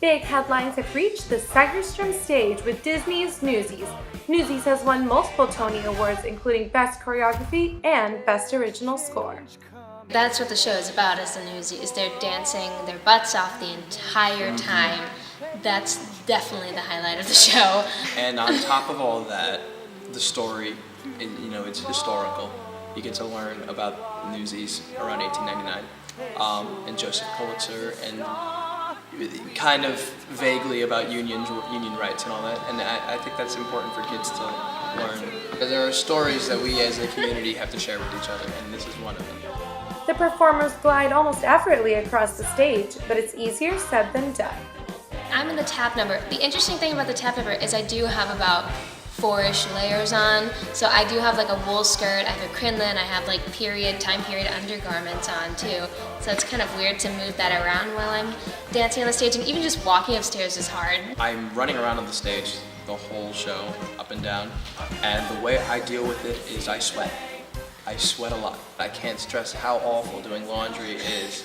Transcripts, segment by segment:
Big headlines have reached the Segerstrom stage with Disney's Newsies. Newsies has won multiple Tony Awards, including Best Choreography and Best Original Score. That's what the show is about, is the Newsies. They're dancing their butts off the entire time. That's definitely the highlight of the show. And on top of all that, the story, it's historical. You get to learn about Newsies around 1899 and Joseph Pulitzer and kind of vaguely about union rights and all that. And I think that's important for kids to learn. There are stories that we as a community have to share with each other, and this is one of them. The performers glide almost effortlessly across the stage, but it's easier said than done. I'm in the tap number. The interesting thing about the tap number is I do have about 4-ish layers on. So I do have like a wool skirt, I have a crinoline, I have like time period undergarments on too. So it's kind of weird to move that around while I'm dancing on the stage, and even just walking upstairs is hard. I'm running around on the stage the whole show, up and down, and the way I deal with it is I sweat. I sweat a lot. I can't stress how awful doing laundry is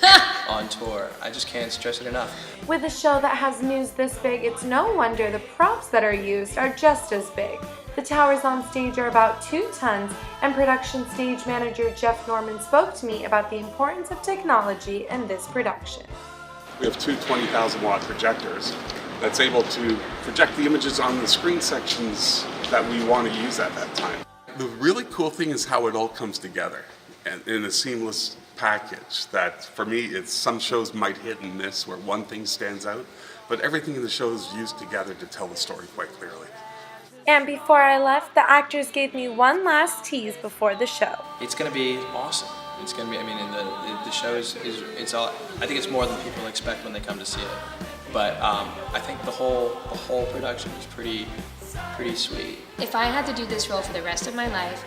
on tour. I just can't stress it enough. With a show that has news this big, it's no wonder the props that are used are just as big. The towers on stage are about 2 tons, and production stage manager Jeff Norman spoke to me about the importance of technology in this production. We have 2 20,000-watt projectors that's able to project the images on the screen sections that we want to use at that time. The really cool thing is how it all comes together and in a seamless package that, for me, some shows might hit and miss where one thing stands out, but everything in the show is used together to tell the story quite clearly. And before I left, the actors gave me one last tease before the show. It's going to be awesome. It's going to be, the show is all, I think it's more than people expect when they come to see it. But I think the whole production is pretty sweet. If I had to do this role for the rest of my life,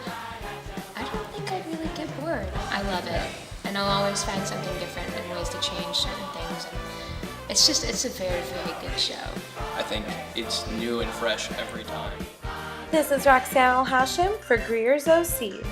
I don't think I'd really get bored. I love it, and I'll always find something different and ways to change certain things. And it's a very, very good show. I think it's new and fresh every time. This is Roxanne Elhachem for Greer's OC.